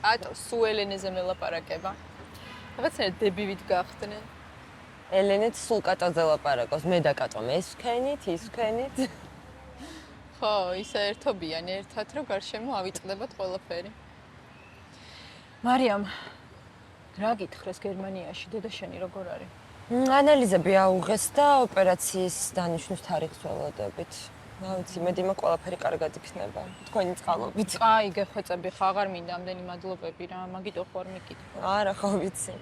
ატო სულ ელენეზე მელაპარაკება. რაღაცნაირად დებივით გახდნენ. ელენეთ სულ კატოზე ლაპარაკობს, მე და კატო ეს ვქენით, ის ვქენით. ხო, ისე ერთობიან ერთად, რომ გარშემო ავიწყდებათ ყველაფერი. მარიამ, რა გითხრეს გერმანიაში, დედა შენი როგორ არის? ანალიზები აუღეს და ოპერაციის დანიშვნის თარიღს ველოდებით. რა ვიცი, იმედია ყველაფერი კარგად იქნება. თქვენი წყალობით. აი, გეხვეწები ხა, აღარ მინდა ამდენი მადლობები რა, მაგიტო ხوار მიკითხე. არა, ხო ვიცი.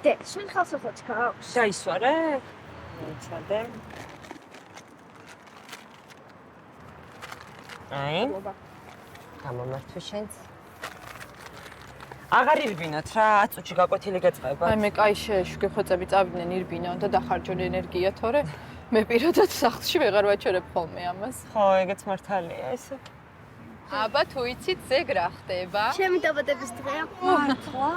დე, შენ ხალხსაც გაქვს? დაისვარე? მიცადე. აი. გამომართვე შენც. აღარ ირბინოთ რა, 10 წუთში გაკვეთილი გეწყება. აი მე კაი შეეშვი გეხვეწები წავიდნენ ირბინა და დახარჯონ ენერგია, თორე მე პირადად სახლში ვეღარ ვაჩერებ ხოლმე ამას. ხო, ეგეც მართალია ესე. აბა თუ იცით ზეგ რა ხდება? ჩემი დაბადების დღეა. მართლა?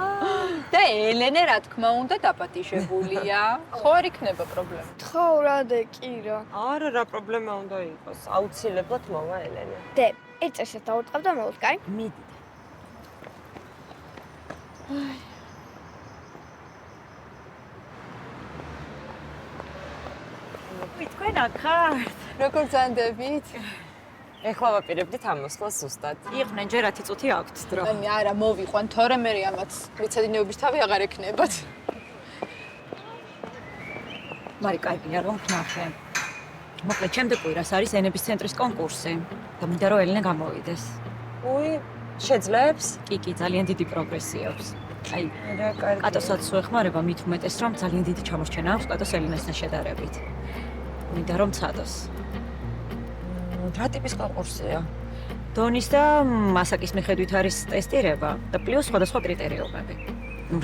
და ელენე რა თქმა უნდა დაპატიჟებულია. ხო არ იქნება პრობლემა. თხოვრადე კი რა. არა, რა პრობლემა უნდა იყოს? აუცილებლად მოვა ელენე. დე, ერთ წესად დავურწყებ და მოვიდ, კაი? მიდი. თქვენ ახართ? როგორ ზანდებით? ეხლა ვაპირებდით ამოსვლას ზუსტად. იყვნენ ჯერ 10 წუთი აქვთ დრო. აი არა, მოვიყვან, თორე მე ამაც მიცედინეობის თავი აღარ ექნებათ. მარი კაიგია რომ ვნახე. მოკლედ შემდეგ კვირას არის ენების ცენტრის კონკურსი და მინდა რომ ელენე გამოვიდეს. უი, შეძლებს? კი, ძალიან დიდი პროგრესი აქვს. აი, რა კარგი. კატოსაც უეხმარება მით უმეტეს რომ ძალიან დიდი ჩამორჩენა აქვს კატოს ელენესთან შედარებით. მინდა რომ ცადოს. რა ტიპის კონკურსია? დონის და მასაკის მიხედვით არის ტესტირება და პლუს სხვადასხვა კრიტერიუმები.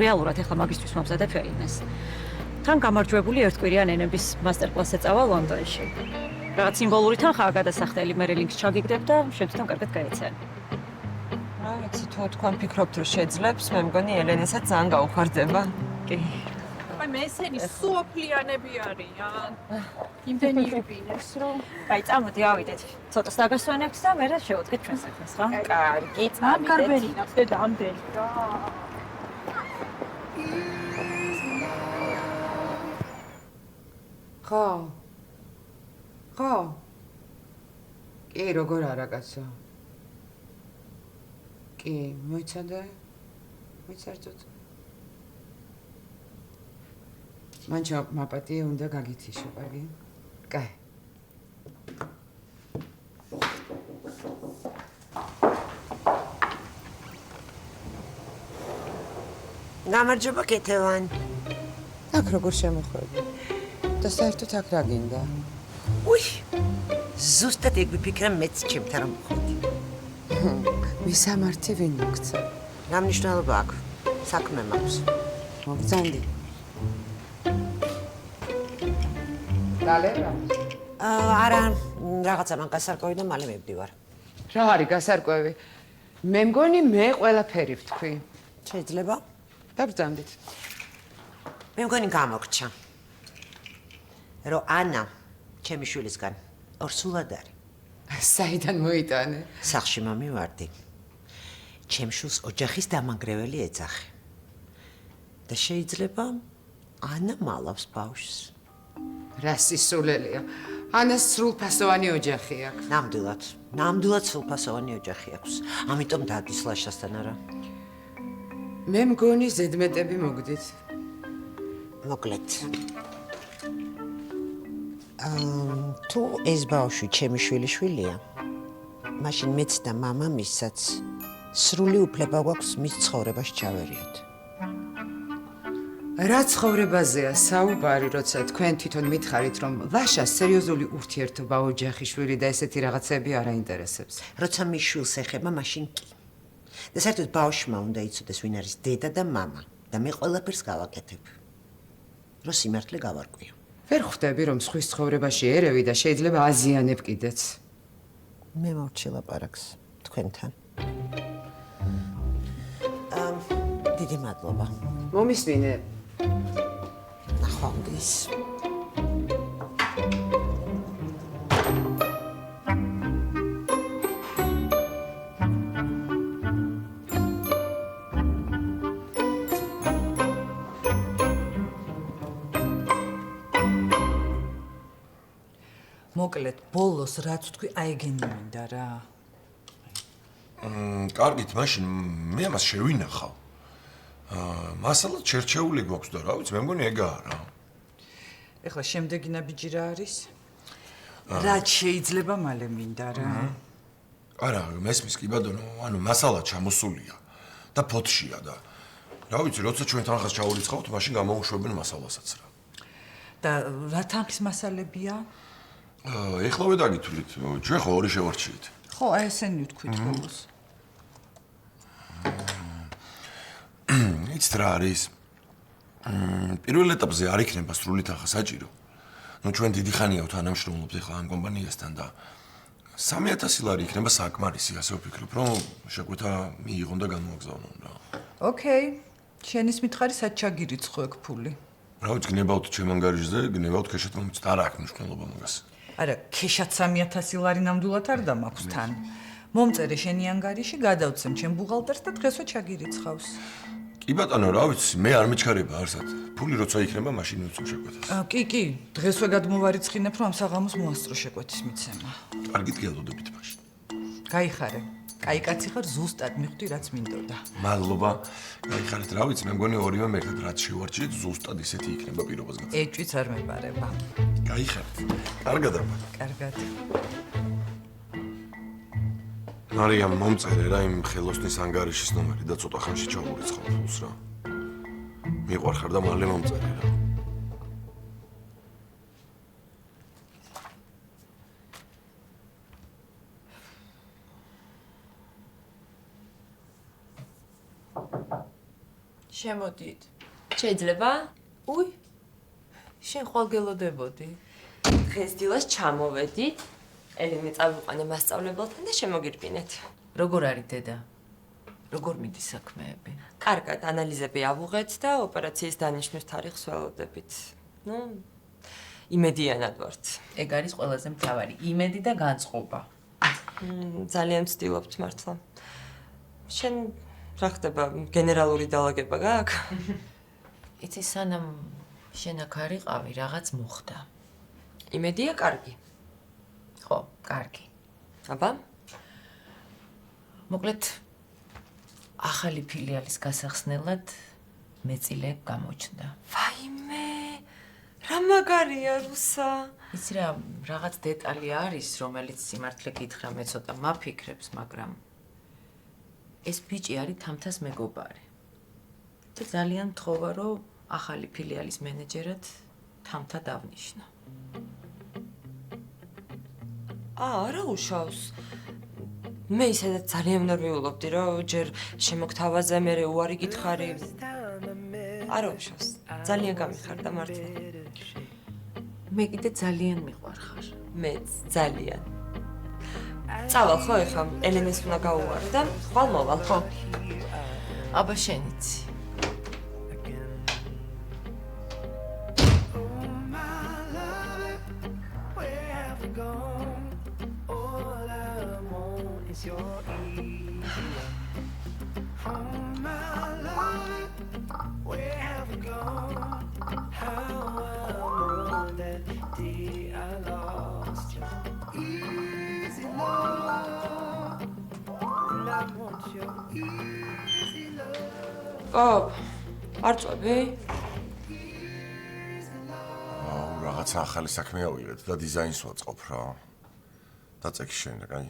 რეალურად ახლა მაგისტრის მომზადებ ელენეს. თან გამარჯვებული ერთკვირიან ენების მასტერკლასზე წავა ლონდონში. რაღაც სიმბოლური თანხაა გადასახდელი, მე ლინკს ჩაგიგდებ და შევთვითონ კარგად გაეცენ. რა ვიცი, თუ თქვენ ფიქრობთ რომ შეძლებს, მე მგონი ელენესაც ძალიან გაუხარდება. კი. აი მე ესენი სუოფლიანები არიან. იმდენი ირბინეს რომ აი, წამოდი ავიდეთ. ცოტას დაგასვენებთ და მე შევუდგეთ ჩვენ საქმეს, ხო? კარგი, ამ გარბერინავს დედა ამდენი რა. ხო. ხო. კი, როგორ არა კაცო? კი, მოიცადე? მოიცარდოთ? მანჩა მაპატიე უნდა გაგითიშო, კარგი? კაი. გამარჯობა კეთევან. აქ როგორ შემოხვედი? და საერთოდ აქ რა გინდა? უი. ზუსტად ეგ ვიფიქრე მეც ჩემთან რომ ხვდი. მისამართი ვინ მოგცა? რა მნიშვნელობა აქვს? საქმე მაქვს. მოგძანდი. დალერა? არა, რაღაცა მან გასარკვევი და მალე მივდივარ. რა არის გასარკვევი? მე მგონი მე ყველაფერი ვთქვი. შეიძლება? დაბრძანდით. მე მგონი გამოგჩა. რომ ანა ჩემი შვილისგან ორსულად არის. საიდან მოიტანე? სახში მომივარდი. ჩემ შვილს ოჯახის დამანგრეველი ეძახი. და შეიძლება ანა მალავს ბავშვს. რა სისულელია. ანას სრულფასოვანი ოჯახი აქვს. ნამდვილად სრულფასოვანი ოჯახი აქვს. ამიტომ დადის ლაშასთან არა. მე მგონი ზედმეტები მოგდით. მოკლედ. თუ ეს ბავშვი ჩემი შვილიშვილია, მაშინ მეც და მამამისაც სრული უფლება გვაქვს მის ცხოვრებაში ჩავერიოთ. რა ცხოვრებაზეა საუბარი, როცა თქვენ თვითონ მითხარით, რომ ლაშას სერიოზული ურთიერთობა ოჯახი, შვილი და ესეთი რაღაცები არ აინტერესებს. როცა მის შვილს ეხება, მაშინ კი. და საერთოდ ბავშვმა უნდა იცოდეს, ვინ არის დედა და მამა და მე ყველაფერს გავაკეთებ. რომ სიმართლე გავარკვიო. ვერ ხვდები, რომ სხვის ცხოვრებაში ერევი და შეიძლება აზიანებ კიდეც. მე მოვჩი ლაპარაკს თქვენთან. დიდი მადლობა. მომისმინე. ნახვამდის. მოკლედ, ბოლოს რაც თქვი, აიგენი მინდა რა. კარგით, მაშინ მე ამას შევინახავ. მასალა ჩერჩეული გვაქვს და რა ვიცი, მე მგონი ეგაა რა. ეხლა შემდეგი ნაბიჯი რა არის? რაც შეიძლება მალე მინდა რა. არა, მესმის კი ბატონო, ანუ მასალა ჩამოსულია და ფოთშია და რა ვიცი, როცა ჩვენ თანხას ჩაურიცხავთ, მაშინ გამოუშვებენ მასალასაც რა. და რა თანხის მასალებია? ეხლავე დაგითვლით, ჩვენ ხო ორი შევარჩიეთ. ხო, აი ესენი ვთქვით ბოლოს. იცით რა არის? პირველ ეტაპზე არ იქნება სრული თანხა საჭირო. ნუ ჩვენ დიდი ხანია თანამშრომლობთ ეხლა ამ კომპანიასთან და 3000 ლარი იქნება საკმარისი, ასე ვფიქრობ, რომ შეგვეთა მიიღონ და გამოაგზავნონ რა. ოკეი. შენის მითხარი სად ჩაგირიცხო ეგ ფული? რა ვიცი, გნებავთ ჩემ ანგარიშზე, გნებავთ ქეშად მომწთ, არ აქვს მნიშვნელობა მაგას. არა, ქეშად 3000 ლარი ნამდვილად არ დამაქვს თან. მომწერე შენი ანგარიში, გადავცემ ჩემ ბუღალტერს და დღესვე ჩაგირიცხავს. კი ბატონო, რა ვიცი, მე არ მიჩქარება არსად. ფული როცა იქნება, მაშინ მივწევ შეკვეთას. კი, დღესვე გადმოვარიცხინებ, რომ ამ საღამოს მოასწრო შეკვეთის მიცემა. კარგით გიადოდებით მაშინ. გაიხარე. კაი კაცი ხარ, ზუსტად მიხვდი, რაც მინდოდა. მადლობა. გაიხარეთ, რა ვიცი, მე მგონი ორივე მეთქად რაც შევარჩიეთ, ზუსტად ისეთი იქნება პირობას გაწევს. ეჭვიც არ მეპარება. გაიხარეთ. კარგად აბა. კარგად. მარიამ მომწერე რა იმ ხელოსნის ანგარიშის ნომერი და ცოტა ხანში ჩავურიცხავ ფულს რა. მიყვარხარ და მალე მომწერე რა. შემოდით. შეიძლება? უი. შენ ხვალ გელოდებოდი. დღეს დილას ჩამოვედით. ელინე წავიყვანე მასწავლებელთან და შემოგირბინეთ. როგორ არის დედა? როგორ მიდის საქმეები? კარგად, ანალიზები ავუღეთ და ოპერაციის დანიშნვის თარიღს ველოდებით. ნუ, იმედიანად ვართ. ეგ არის ყველაზე მთავარი, იმედი და განწყობა. ძალიან ვცდილობთ მართლა. შენ რა ხდება, გენერალური დალაგება გაქვს? იცი, სანამ შენ აქ არიყავი, რაღაც მოხდა. იმედია კარგი. ხო, კარგი. აბა? მოკლედ ახალი ფილიალის გასახსნელად მეწილე გამოჩნდა. ვაიმე, რა მაგარია რუსა. იცი რა, რაღაც დეტალი არის, რომელიც სიმართლე გითხრა მე ცოტა მაფიქრებს, მაგრამ ეს ბიჭი არის თამთას მეგობარი. და ძალიან მთხოვა, რომ ახალი ფილიალის მენეჯერად თამთა დავნიშნო. არა უშავს. მე ისედაც ძალიან ნერვიულობდი, რომ ჯერ შემოგთავაზე მე უარი გითხარი. არა უშავს. ძალიან გამიხარდა მართლა. მე კიდე ძალიან მიყვარხარ. მეც ძალიან. წავალ ხო ეხლა ელენეს უნდა გაუვარო და ხვალ მოვალ ხო? აბა შენიც. არ წვები? აუ, რაღაცა ახალი საქმე ავიღეთ და დიზაინს ვაწყობ რა. დაწექი შენ რა, კაი?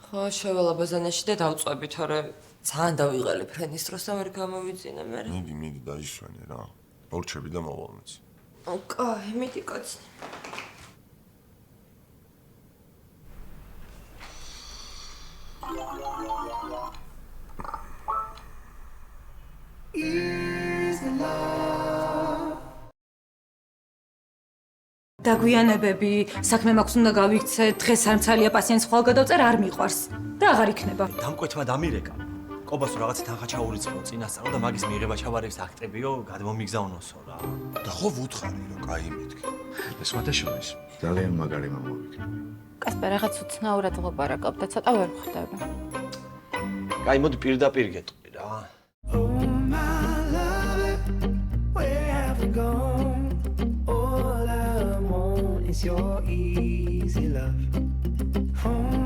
ხო, შევალ ბაზანაში და დავწვები, თორემ ძალიან დავიღალე ფრენის დროს და ვერ გამოვიძინე მე. მიდი დაისვენე რა. მორჩები და მოვალმეც. კაი, მიდი კაცი. დაგვიანებები, საქმე მაქვს უნდა გავიქცე, დღეს არ მცალია პაციენტს ხვალ გადავწერ, არ მიყვარს და აღარ იქნება. დამკვეთმა დამირეკა. კობასო რაღაც თანხა ჩაურიცხო წინასწარ და მაგის მიღება ჩავარებს აქტებიო, გადმომიგზავნოსო რა. და ხო ვუთხარი რომ კაი მეთქი. ესმათა შორის ძალიან მაგარი მომავიქნა. კასპარ, რაღაც უცნაურად ვლაპარაკობ და ცოტა ვერ ხვდება. კაი, მოდი პირდაპირ გეტყვი რა. miss your easy love. Oh,